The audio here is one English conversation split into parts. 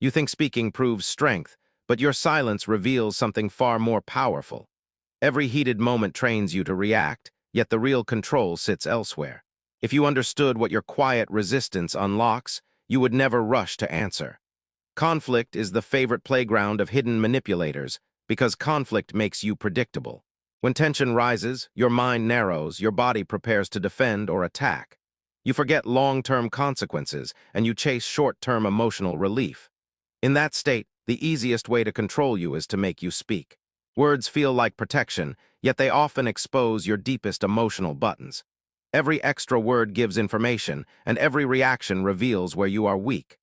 You think speaking proves strength, but your silence reveals something far more powerful. Every heated moment trains you to react, yet the real control sits elsewhere. If you understood what your quiet resistance unlocks, you would never rush to answer. Conflict is the favorite playground of hidden manipulators because conflict makes you predictable. When tension rises, your mind narrows, your body prepares to defend or attack. You forget long-term consequences and you chase short-term emotional relief. In that state, the easiest way to control you is to make you speak. Words feel like protection, yet they often expose your deepest emotional buttons. Every extra word gives information, and every reaction reveals where you are weak.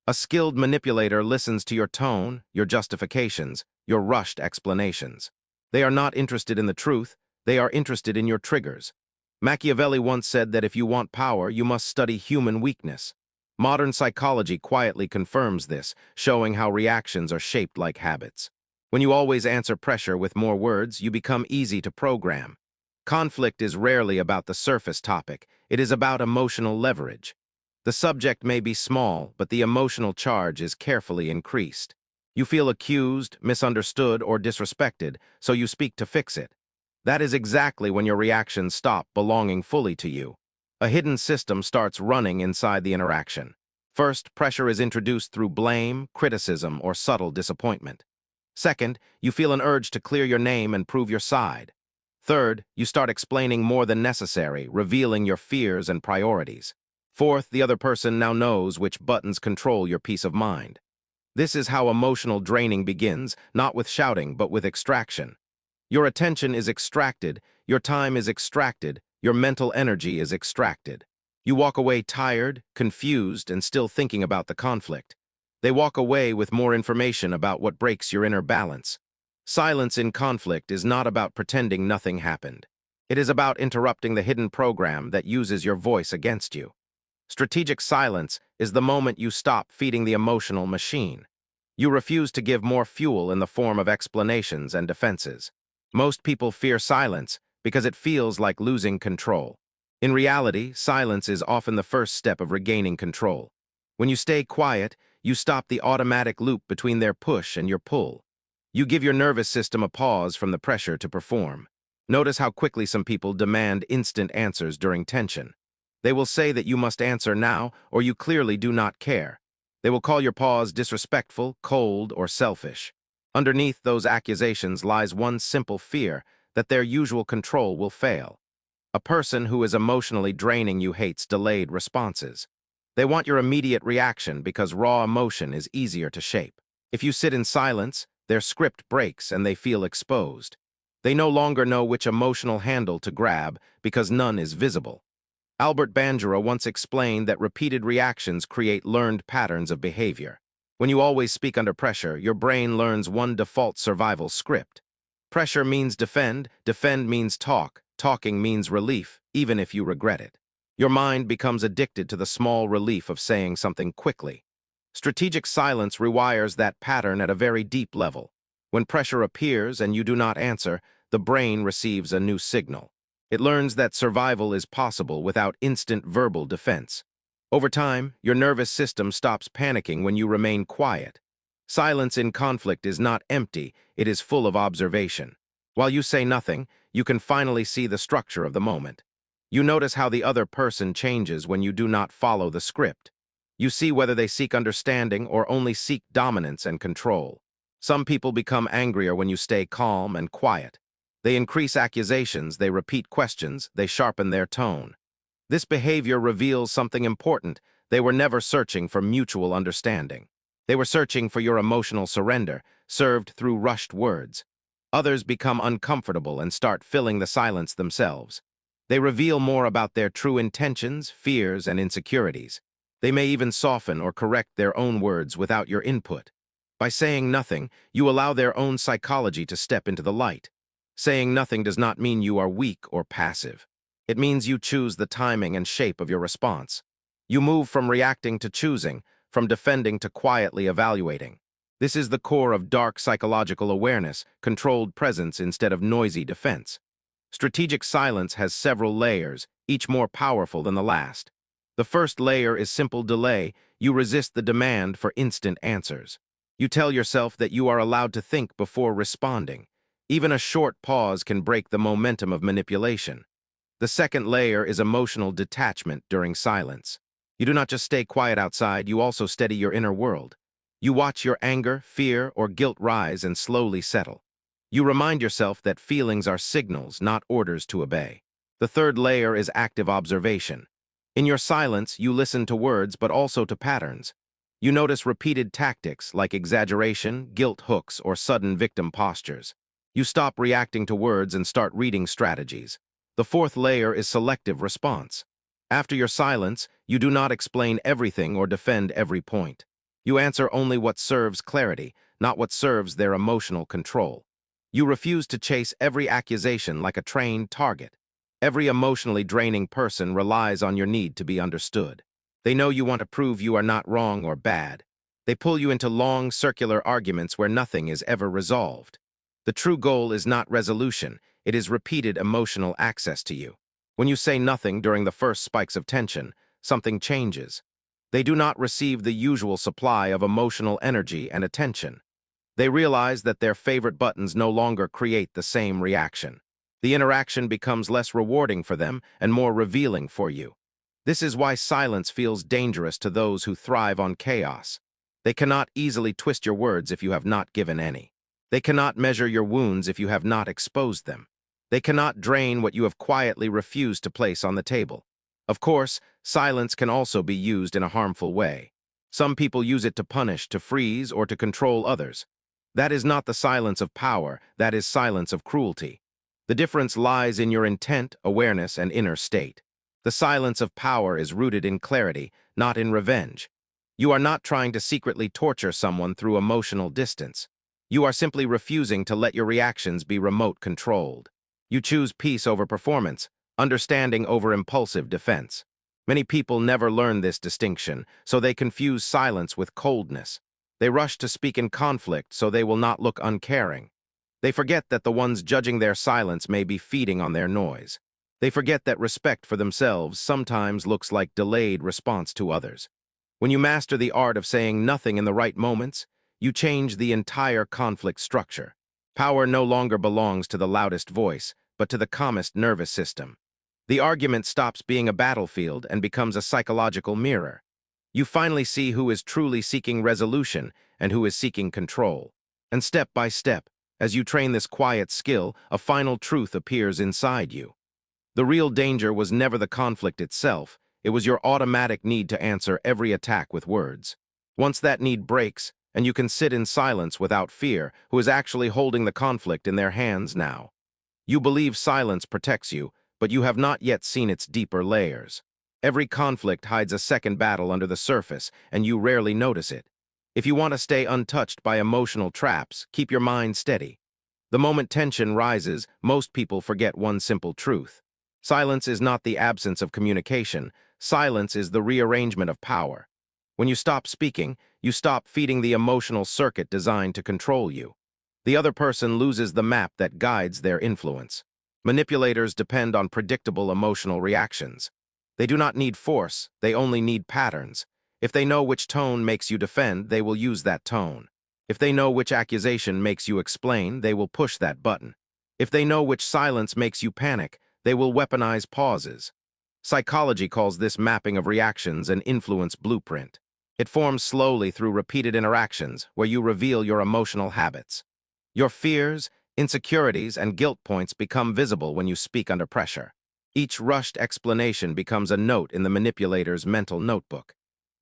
A skilled manipulator listens to your tone, your justifications, your rushed explanations. They are not interested in the truth, they are interested in your triggers. Machiavelli once said that if you want power, you must study human weakness. Modern psychology quietly confirms this, showing how reactions are shaped like habits. When you always answer pressure with more words, you become easy to program. Conflict is rarely about the surface topic, it is about emotional leverage. The subject may be small, but the emotional charge is carefully increased. You feel accused, misunderstood, or disrespected, so you speak to fix it. That is exactly when your reactions stop belonging fully to you. A hidden system starts running inside the interaction. First, pressure is introduced through blame, criticism, or subtle disappointment. Second, you feel an urge to clear your name and prove your side. Third, you start explaining more than necessary, revealing your fears and priorities. Fourth, the other person now knows which buttons control your peace of mind. This is how emotional draining begins, not with shouting, but with extraction. Your attention is extracted, your time is extracted, your mental energy is extracted. You walk away tired, confused, and still thinking about the conflict. They walk away with more information about what breaks your inner balance. Silence in conflict is not about pretending nothing happened. It is about interrupting the hidden program that uses your voice against you. Strategic silence is the moment you stop feeding the emotional machine. You refuse to give more fuel in the form of explanations and defenses. Most people fear silence because it feels like losing control. In reality, silence is often the first step of regaining control. When you stay quiet, you stop the automatic loop between their push and your pull. You give your nervous system a pause from the pressure to perform. Notice how quickly some people demand instant answers during tension. They will say that you must answer now, or you clearly do not care. They will call your pause disrespectful, cold, or selfish. Underneath those accusations lies one simple fear, that their usual control will fail. A person who is emotionally draining you hates delayed responses. They want your immediate reaction because raw emotion is easier to shape. If you sit in silence, their script breaks and they feel exposed. They no longer know which emotional handle to grab because none is visible. Albert Bandura once explained that repeated reactions create learned patterns of behavior. When you always speak under pressure, your brain learns one default survival script. Pressure means defend, defend means talk, talking means relief, even if you regret it. Your mind becomes addicted to the small relief of saying something quickly. Strategic silence rewires that pattern at a very deep level. When pressure appears and you do not answer, the brain receives a new signal. It learns that survival is possible without instant verbal defense. Over time, your nervous system stops panicking when you remain quiet. Silence in conflict is not empty, it is full of observation. While you say nothing, you can finally see the structure of the moment. You notice how the other person changes when you do not follow the script. You see whether they seek understanding or only seek dominance and control. Some people become angrier when you stay calm and quiet. They increase accusations, they repeat questions, they sharpen their tone. This behavior reveals something important. They were never searching for mutual understanding. They were searching for your emotional surrender, served through rushed words. Others become uncomfortable and start filling the silence themselves. They reveal more about their true intentions, fears, and insecurities. They may even soften or correct their own words without your input. By saying nothing, you allow their own psychology to step into the light. Saying nothing does not mean you are weak or passive. It means you choose the timing and shape of your response. You move from reacting to choosing, from defending to quietly evaluating. This is the core of dark psychological awareness, controlled presence instead of noisy defense. Strategic silence has several layers, each more powerful than the last. The first layer is simple delay. You resist the demand for instant answers. You tell yourself that you are allowed to think before responding. Even a short pause can break the momentum of manipulation. The second layer is emotional detachment during silence. You do not just stay quiet outside, you also steady your inner world. You watch your anger, fear, or guilt rise and slowly settle. You remind yourself that feelings are signals, not orders to obey. The third layer is active observation. In your silence, you listen to words but also to patterns. You notice repeated tactics like exaggeration, guilt hooks, or sudden victim postures. You stop reacting to words and start reading strategies. The fourth layer is selective response. After your silence, you do not explain everything or defend every point. You answer only what serves clarity, not what serves their emotional control. You refuse to chase every accusation like a trained target. Every emotionally draining person relies on your need to be understood. They know you want to prove you are not wrong or bad. They pull you into long, circular arguments where nothing is ever resolved. The true goal is not resolution, it is repeated emotional access to you. When you say nothing during the first spikes of tension, something changes. They do not receive the usual supply of emotional energy and attention. They realize that their favorite buttons no longer create the same reaction. The interaction becomes less rewarding for them and more revealing for you. This is why silence feels dangerous to those who thrive on chaos. They cannot easily twist your words if you have not given any. They cannot measure your wounds if you have not exposed them. They cannot drain what you have quietly refused to place on the table. Of course, silence can also be used in a harmful way. Some people use it to punish, to freeze, or to control others. That is not the silence of power, that is silence of cruelty. The difference lies in your intent, awareness, and inner state. The silence of power is rooted in clarity, not in revenge. You are not trying to secretly torture someone through emotional distance. You are simply refusing to let your reactions be remote controlled. You choose peace over performance, understanding over impulsive defense. Many people never learn this distinction, so they confuse silence with coldness. They rush to speak in conflict so they will not look uncaring. They forget that the ones judging their silence may be feeding on their noise. They forget that respect for themselves sometimes looks like delayed response to others. When you master the art of saying nothing in the right moments, you change the entire conflict structure. Power no longer belongs to the loudest voice, but to the calmest nervous system. The argument stops being a battlefield and becomes a psychological mirror. You finally see who is truly seeking resolution and who is seeking control. And step by step, as you train this quiet skill, a final truth appears inside you. The real danger was never the conflict itself, it was your automatic need to answer every attack with words. Once that need breaks, and you can sit in silence without fear, who is actually holding the conflict in their hands now. You believe silence protects you, but you have not yet seen its deeper layers. Every conflict hides a second battle under the surface, and you rarely notice it. If you want to stay untouched by emotional traps, keep your mind steady. The moment tension rises, most people forget one simple truth. Silence is not the absence of communication. Silence is the rearrangement of power. When you stop speaking, you stop feeding the emotional circuit designed to control you. The other person loses the map that guides their influence. Manipulators depend on predictable emotional reactions. They do not need force, they only need patterns. If they know which tone makes you defend, they will use that tone. If they know which accusation makes you explain, they will push that button. If they know which silence makes you panic, they will weaponize pauses. Psychology calls this mapping of reactions an influence blueprint. It forms slowly through repeated interactions where you reveal your emotional habits. Your fears, insecurities, and guilt points become visible when you speak under pressure. Each rushed explanation becomes a note in the manipulator's mental notebook.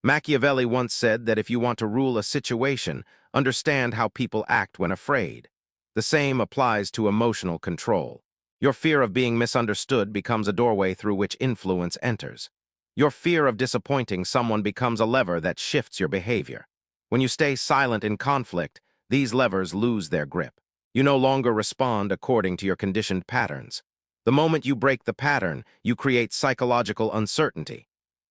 Machiavelli once said that if you want to rule a situation, understand how people act when afraid. The same applies to emotional control. Your fear of being misunderstood becomes a doorway through which influence enters. Your fear of disappointing someone becomes a lever that shifts your behavior. When you stay silent in conflict, these levers lose their grip. You no longer respond according to your conditioned patterns. The moment you break the pattern, you create psychological uncertainty.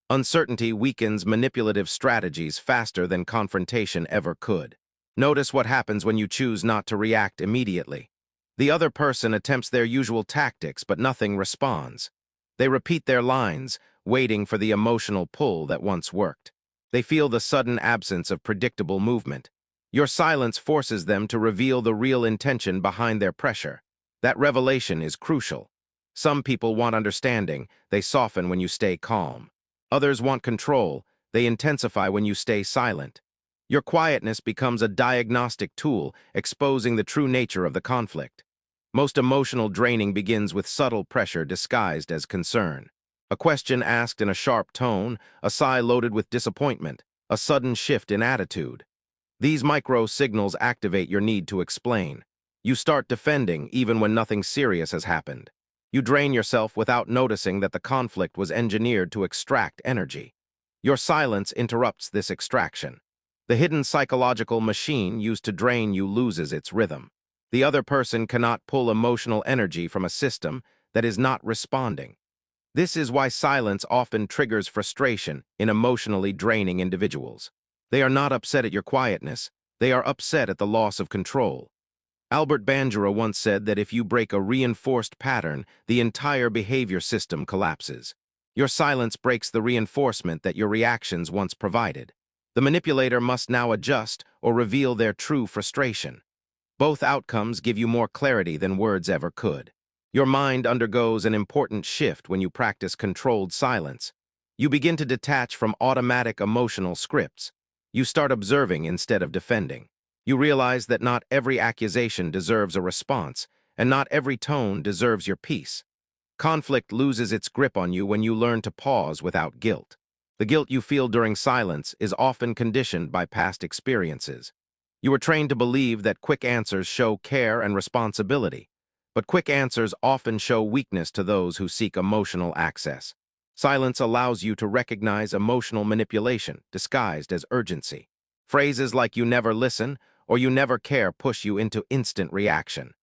Uncertainty weakens manipulative strategies faster than confrontation ever could. Notice what happens when you choose not to react immediately. The other person attempts their usual tactics, but nothing responds. They repeat their lines, waiting for the emotional pull that once worked. They feel the sudden absence of predictable movement. Your silence forces them to reveal the real intention behind their pressure. That revelation is crucial. Some people want understanding, they soften when you stay calm. Others want control, they intensify when you stay silent. Your quietness becomes a diagnostic tool, exposing the true nature of the conflict. Most emotional draining begins with subtle pressure disguised as concern. A question asked in a sharp tone, a sigh loaded with disappointment, a sudden shift in attitude. These micro-signals activate your need to explain. You start defending even when nothing serious has happened. You drain yourself without noticing that the conflict was engineered to extract energy. Your silence interrupts this extraction. The hidden psychological machine used to drain you loses its rhythm. The other person cannot pull emotional energy from a system that is not responding. This is why silence often triggers frustration in emotionally draining individuals. They are not upset at your quietness, they are upset at the loss of control. Albert Bandura once said that if you break a reinforced pattern, the entire behavior system collapses. Your silence breaks the reinforcement that your reactions once provided. The manipulator must now adjust or reveal their true frustration. Both outcomes give you more clarity than words ever could. Your mind undergoes an important shift when you practice controlled silence. You begin to detach from automatic emotional scripts. You start observing instead of defending. You realize that not every accusation deserves a response, and not every tone deserves your peace. Conflict loses its grip on you when you learn to pause without guilt. The guilt you feel during silence is often conditioned by past experiences. You were trained to believe that quick answers show care and responsibility, but quick answers often show weakness to those who seek emotional access. Silence allows you to recognize emotional manipulation disguised as urgency. Phrases like "you never listen" or "you never care" push you into instant reaction.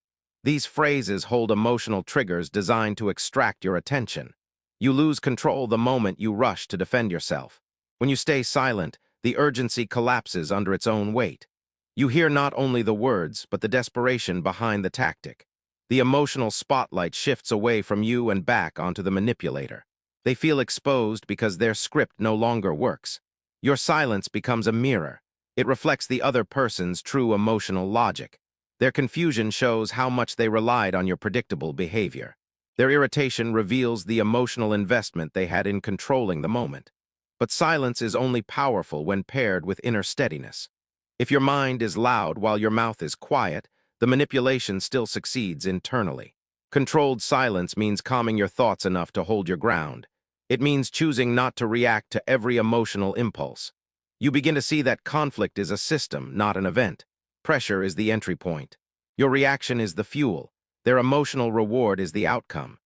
These phrases hold emotional triggers designed to extract your attention. You lose control the moment you rush to defend yourself. When you stay silent, the urgency collapses under its own weight. You hear not only the words, but the desperation behind the tactic. The emotional spotlight shifts away from you and back onto the manipulator. They feel exposed because their script no longer works. Your silence becomes a mirror. It reflects the other person's true emotional logic. Their confusion shows how much they relied on your predictable behavior. Their irritation reveals the emotional investment they had in controlling the moment. But silence is only powerful when paired with inner steadiness. If your mind is loud while your mouth is quiet, the manipulation still succeeds internally. Controlled silence means calming your thoughts enough to hold your ground. It means choosing not to react to every emotional impulse. You begin to see that conflict is a system, not an event. Pressure is the entry point. Your reaction is the fuel. Their emotional reward is the outcome.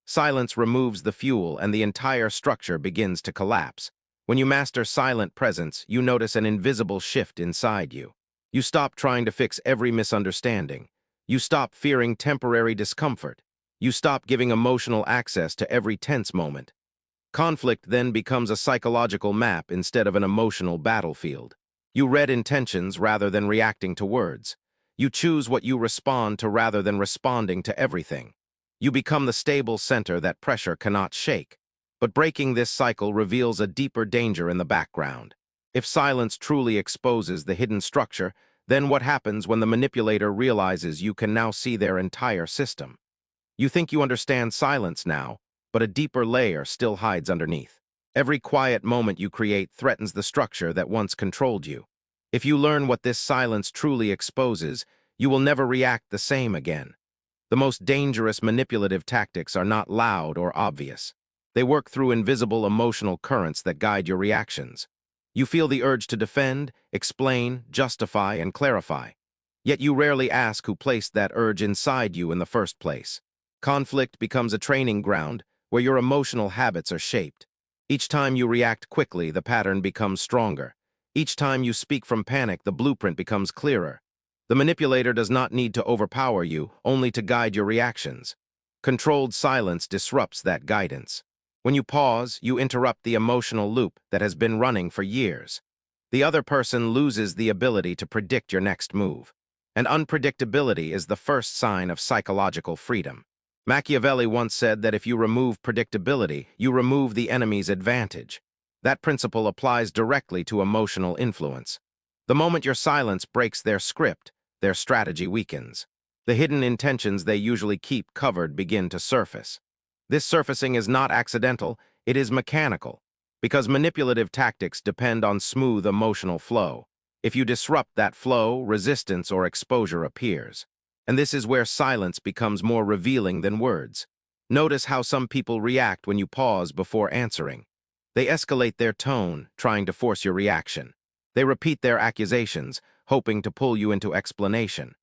Silence removes the fuel and the entire structure begins to collapse. When you master silent presence, you notice an invisible shift inside you. You stop trying to fix every misunderstanding. You stop fearing temporary discomfort. You stop giving emotional access to every tense moment. Conflict then becomes a psychological map instead of an emotional battlefield. You read intentions rather than reacting to words. You choose what you respond to rather than responding to everything. You become the stable center that pressure cannot shake. But breaking this cycle reveals a deeper danger in the background. If silence truly exposes the hidden structure, then what happens when the manipulator realizes you can now see their entire system? You think you understand silence now, but a deeper layer still hides underneath. Every quiet moment you create threatens the structure that once controlled you. If you learn what this silence truly exposes, you will never react the same again. The most dangerous manipulative tactics are not loud or obvious. They work through invisible emotional currents that guide your reactions. You feel the urge to defend, explain, justify, and clarify. Yet you rarely ask who placed that urge inside you in the first place. Conflict becomes a training ground where your emotional habits are shaped. Each time you react quickly, the pattern becomes stronger. Each time you speak from panic, the blueprint becomes clearer. The manipulator does not need to overpower you, only to guide your reactions. Controlled silence disrupts that guidance. When you pause, you interrupt the emotional loop that has been running for years. The other person loses the ability to predict your next move. And unpredictability is the first sign of psychological freedom. Machiavelli once said that if you remove predictability, you remove the enemy's advantage. That principle applies directly to emotional influence. The moment your silence breaks their script, their strategy weakens. The hidden intentions they usually keep covered begin to surface. This surfacing is not accidental, it is mechanical, because manipulative tactics depend on smooth emotional flow. If you disrupt that flow, resistance or exposure appears. And this is where silence becomes more revealing than words. Notice how some people react when you pause before answering. They escalate their tone, trying to force your reaction. They repeat their accusations, hoping to pull you into explanation.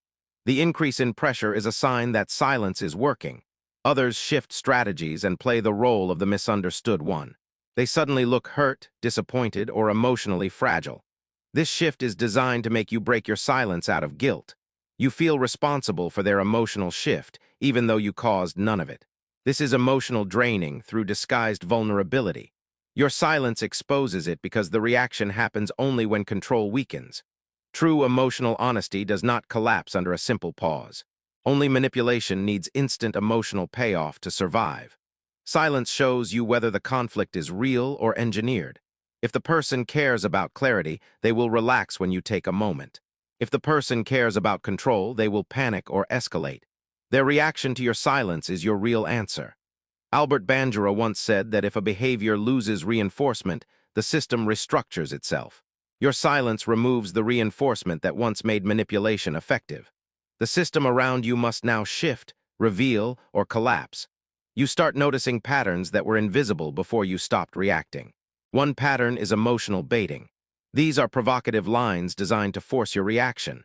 The increase in pressure is a sign that silence is working. Others shift strategies and play the role of the misunderstood one. They suddenly look hurt, disappointed, or emotionally fragile. This shift is designed to make you break your silence out of guilt. You feel responsible for their emotional shift, even though you caused none of it. This is emotional draining through disguised vulnerability. Your silence exposes it because the reaction happens only when control weakens. True emotional honesty does not collapse under a simple pause. Only manipulation needs instant emotional payoff to survive. Silence shows you whether the conflict is real or engineered. If the person cares about clarity, they will relax when you take a moment. If the person cares about control, they will panic or escalate. Their reaction to your silence is your real answer. Albert Bandura once said that if a behavior loses reinforcement, the system restructures itself. Your silence removes the reinforcement that once made manipulation effective. The system around you must now shift, reveal, or collapse. You start noticing patterns that were invisible before you stopped reacting. One pattern is emotional baiting. These are provocative lines designed to force your reaction.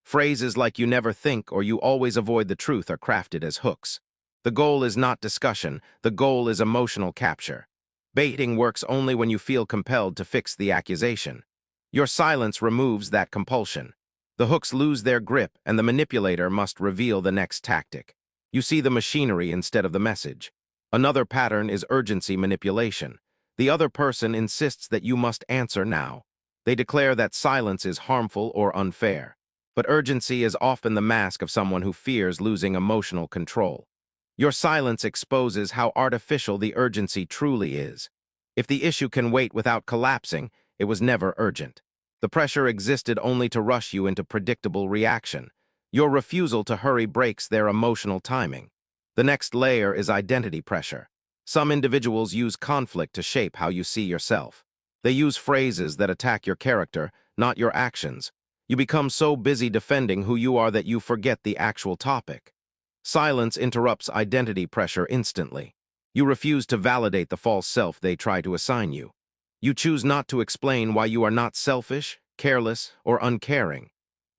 Phrases like "you never think" or "you always avoid the truth" are crafted as hooks. The goal is not discussion, the goal is emotional capture. Baiting works only when you feel compelled to fix the accusation. Your silence removes that compulsion. The hooks lose their grip and the manipulator must reveal the next tactic. You see the machinery instead of the message. Another pattern is urgency manipulation. The other person insists that you must answer now. They declare that silence is harmful or unfair. But urgency is often the mask of someone who fears losing emotional control. Your silence exposes how artificial the urgency truly is. If the issue can wait without collapsing, it was never urgent. The pressure existed only to rush you into predictable reaction. Your refusal to hurry breaks their emotional timing. The next layer is identity pressure. Some individuals use conflict to shape how you see yourself. They use phrases that attack your character, not your actions. You become so busy defending who you are that you forget the actual topic. Silence interrupts identity pressure instantly. You refuse to validate the false self they try to assign you. You choose not to explain why you are not selfish, careless, or uncaring.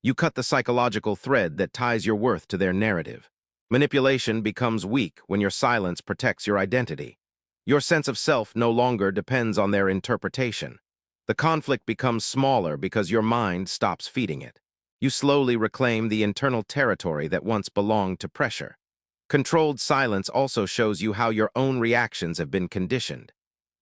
You cut the psychological thread that ties your worth to their narrative. Manipulation becomes weak when your silence protects your identity. Your sense of self no longer depends on their interpretation. The conflict becomes smaller because your mind stops feeding it. You slowly reclaim the internal territory that once belonged to pressure. Controlled silence also shows you how your own reactions have been conditioned.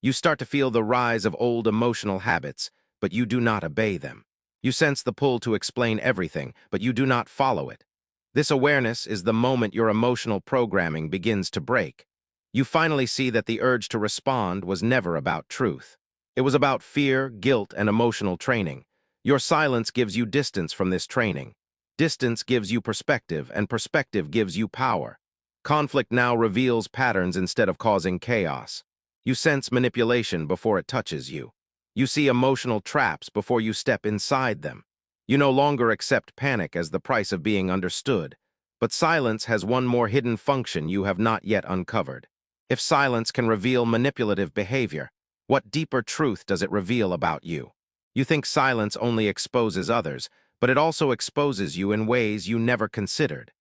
You start to feel the rise of old emotional habits, but you do not obey them. You sense the pull to explain everything, but you do not follow it. This awareness is the moment your emotional programming begins to break. You finally see that the urge to respond was never about truth. It was about fear, guilt, and emotional training. Your silence gives you distance from this training. Distance gives you perspective, and perspective gives you power. Conflict now reveals patterns instead of causing chaos. You sense manipulation before it touches you. You see emotional traps before you step inside them. You no longer accept panic as the price of being understood. But silence has one more hidden function you have not yet uncovered. If silence can reveal manipulative behavior, what deeper truth does it reveal about you? You think silence only exposes others, but it also exposes you in ways you never considered.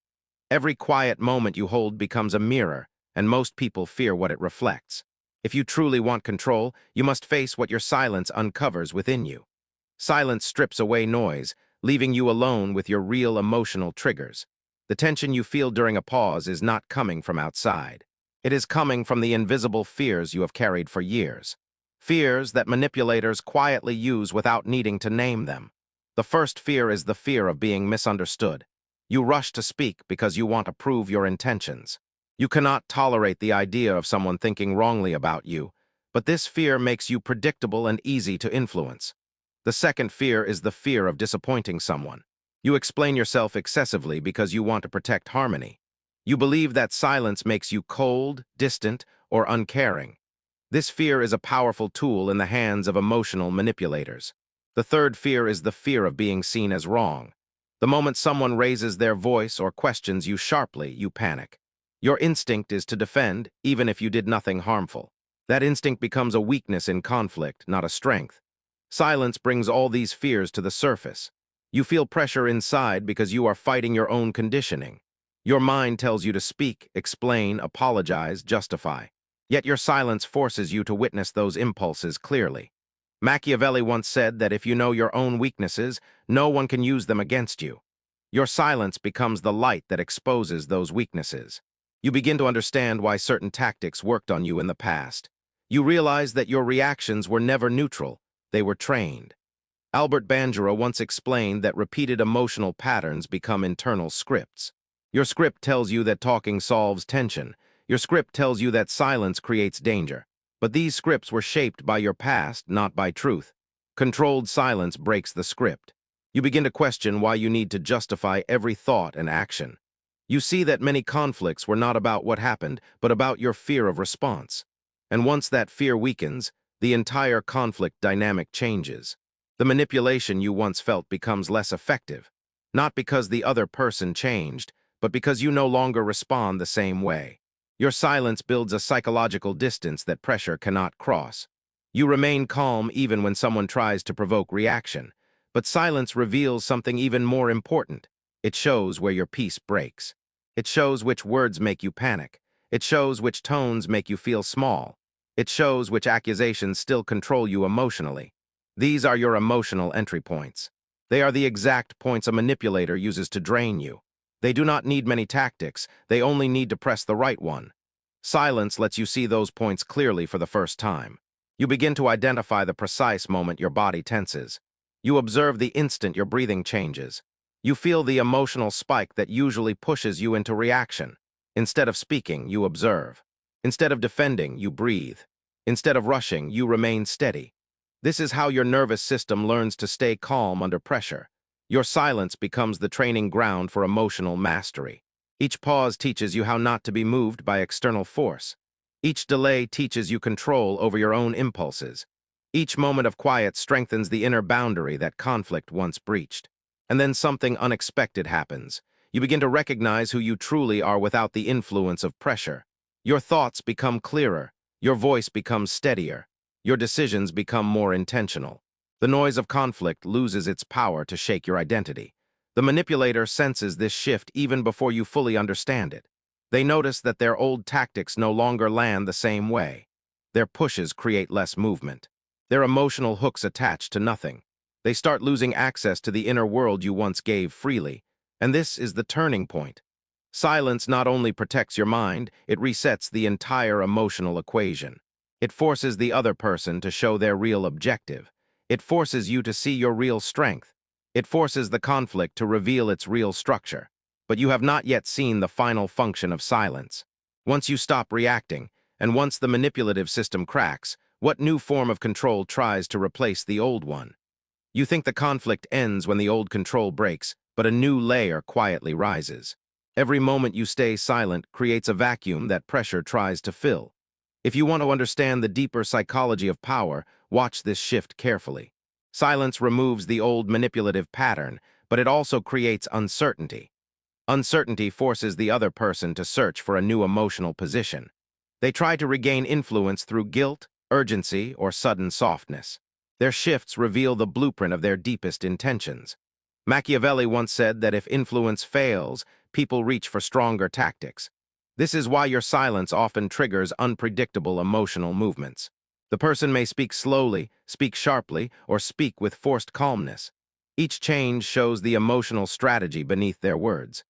Every quiet moment you hold becomes a mirror, and most people fear what it reflects. If you truly want control, you must face what your silence uncovers within you. Silence strips away noise, leaving you alone with your real emotional triggers. The tension you feel during a pause is not coming from outside. It is coming from the invisible fears you have carried for years. Fears that manipulators quietly use without needing to name them. The first fear is the fear of being misunderstood. You rush to speak because you want to prove your intentions. You cannot tolerate the idea of someone thinking wrongly about you, but this fear makes you predictable and easy to influence. The second fear is the fear of disappointing someone. You explain yourself excessively because you want to protect harmony. You believe that silence makes you cold, distant, or uncaring. This fear is a powerful tool in the hands of emotional manipulators. The third fear is the fear of being seen as wrong. The moment someone raises their voice or questions you sharply, you panic. Your instinct is to defend, even if you did nothing harmful. That instinct becomes a weakness in conflict, not a strength. Silence brings all these fears to the surface. You feel pressure inside because you are fighting your own conditioning. Your mind tells you to speak, explain, apologize, justify. Yet your silence forces you to witness those impulses clearly. Machiavelli once said that if you know your own weaknesses, no one can use them against you. Your silence becomes the light that exposes those weaknesses. You begin to understand why certain tactics worked on you in the past. You realize that your reactions were never neutral, they were trained. Albert Bandura once explained that repeated emotional patterns become internal scripts. Your script tells you that talking solves tension. Your script tells you that silence creates danger. But these scripts were shaped by your past, not by truth. Controlled silence breaks the script. You begin to question why you need to justify every thought and action. You see that many conflicts were not about what happened, but about your fear of response. And once that fear weakens, the entire conflict dynamic changes. The manipulation you once felt becomes less effective, not because the other person changed, but because you no longer respond the same way. Your silence builds a psychological distance that pressure cannot cross. You remain calm even when someone tries to provoke reaction, but silence reveals something even more important. It shows where your peace breaks. It shows which words make you panic. It shows which tones make you feel small. It shows which accusations still control you emotionally. These are your emotional entry points. They are the exact points a manipulator uses to drain you. They do not need many tactics, they only need to press the right one. Silence lets you see those points clearly for the first time. You begin to identify the precise moment your body tenses. You observe the instant your breathing changes. You feel the emotional spike that usually pushes you into reaction. Instead of speaking, you observe. Instead of defending, you breathe. Instead of rushing, you remain steady. This is how your nervous system learns to stay calm under pressure. Your silence becomes the training ground for emotional mastery. Each pause teaches you how not to be moved by external force. Each delay teaches you control over your own impulses. Each moment of quiet strengthens the inner boundary that conflict once breached. And then something unexpected happens. You begin to recognize who you truly are without the influence of pressure. Your thoughts become clearer. Your voice becomes steadier. Your decisions become more intentional. The noise of conflict loses its power to shake your identity. The manipulator senses this shift even before you fully understand it. They notice that their old tactics no longer land the same way. Their pushes create less movement. Their emotional hooks attach to nothing. They start losing access to the inner world you once gave freely. And this is the turning point. Silence not only protects your mind, it resets the entire emotional equation. It forces the other person to show their real objective. It forces you to see your real strength. It forces the conflict to reveal its real structure. But you have not yet seen the final function of silence. Once you stop reacting, and once the manipulative system cracks, what new form of control tries to replace the old one? You think the conflict ends when the old control breaks, but a new layer quietly rises. Every moment you stay silent creates a vacuum that pressure tries to fill. If you want to understand the deeper psychology of power, watch this shift carefully. Silence removes the old manipulative pattern, but it also creates uncertainty. Uncertainty forces the other person to search for a new emotional position. They try to regain influence through guilt, urgency, or sudden softness. Their shifts reveal the blueprint of their deepest intentions. Machiavelli once said that if influence fails, people reach for stronger tactics. This is why your silence often triggers unpredictable emotional movements. The person may speak slowly, speak sharply, or speak with forced calmness. Each change shows the emotional strategy beneath their words.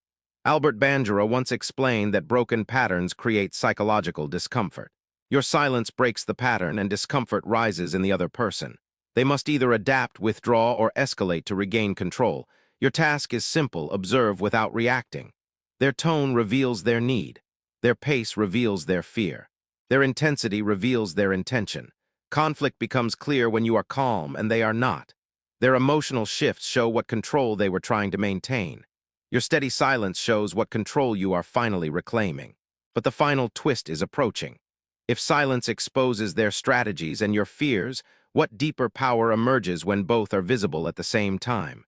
Albert Bandura once explained that broken patterns create psychological discomfort. Your silence breaks the pattern and discomfort rises in the other person. They must either adapt, withdraw, or escalate to regain control. Your task is simple: observe without reacting. Their tone reveals their need. Their pace reveals their fear. Their intensity reveals their intention. Conflict becomes clear when you are calm and they are not. Their emotional shifts show what control they were trying to maintain. Your steady silence shows what control you are finally reclaiming. But the final twist is approaching. If silence exposes their strategies and your fears, what deeper power emerges when both are visible at the same time?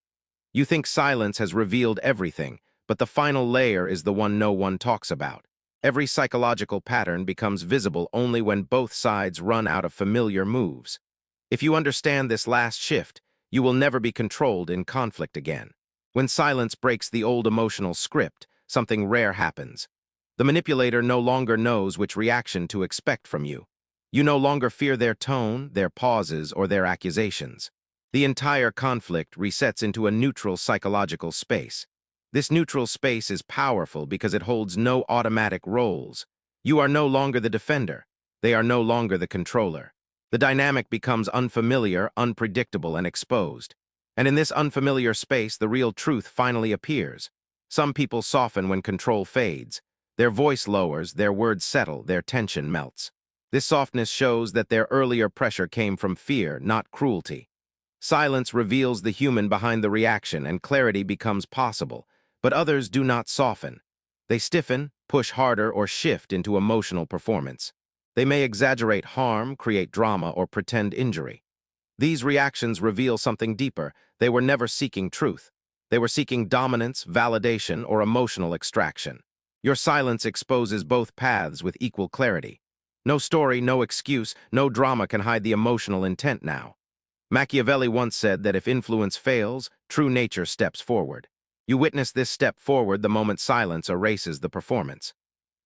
You think silence has revealed everything, but the final layer is the one no one talks about. Every psychological pattern becomes visible only when both sides run out of familiar moves. If you understand this last shift, you will never be controlled in conflict again. When silence breaks the old emotional script, something rare happens. The manipulator no longer knows which reaction to expect from you. You no longer fear their tone, their pauses, or their accusations. The entire conflict resets into a neutral psychological space. This neutral space is powerful because it holds no automatic roles. You are no longer the defender. They are no longer the controller. The dynamic becomes unfamiliar, unpredictable, and exposed. And in this unfamiliar space, the real truth finally appears. Some people soften when control fades. Their voice lowers, their words settle, their tension melts. This softness shows that their earlier pressure came from fear, not cruelty. Silence reveals the human behind the reaction and clarity becomes possible, but others do not soften. They stiffen, push harder, or shift into emotional performance. They may exaggerate harm, create drama, or pretend injury. These reactions reveal something deeper. They were never seeking truth. They were seeking dominance, validation, or emotional extraction. Your silence exposes both paths with equal clarity. No story, no excuse, no drama can hide the emotional intent now. Machiavelli once said that if influence fails, true nature steps forward. You witness this step forward the moment silence erases the performance.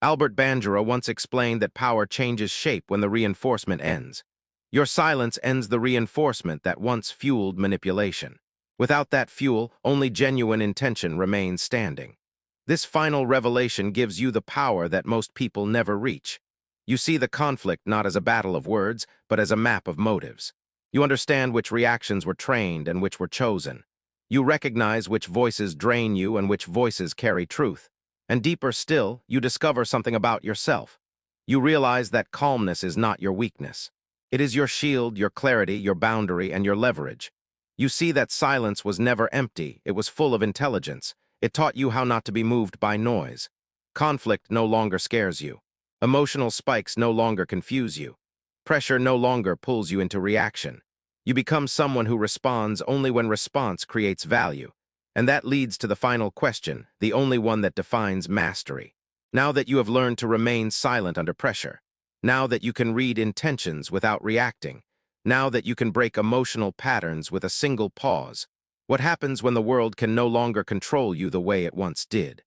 Albert Bandura once explained that power changes shape when the reinforcement ends. Your silence ends the reinforcement that once fueled manipulation. Without that fuel, only genuine intention remains standing. This final revelation gives you the power that most people never reach. You see the conflict not as a battle of words, but as a map of motives. You understand which reactions were trained and which were chosen. You recognize which voices drain you and which voices carry truth. And deeper still, you discover something about yourself. You realize that calmness is not your weakness. It is your shield, your clarity, your boundary, and your leverage. You see that silence was never empty, it was full of intelligence. It taught you how not to be moved by noise. Conflict no longer scares you. Emotional spikes no longer confuse you. Pressure no longer pulls you into reaction. You become someone who responds only when response creates value. And that leads to the final question, the only one that defines mastery. Now that you have learned to remain silent under pressure, now that you can read intentions without reacting, now that you can break emotional patterns with a single pause, what happens when the world can no longer control you the way it once did?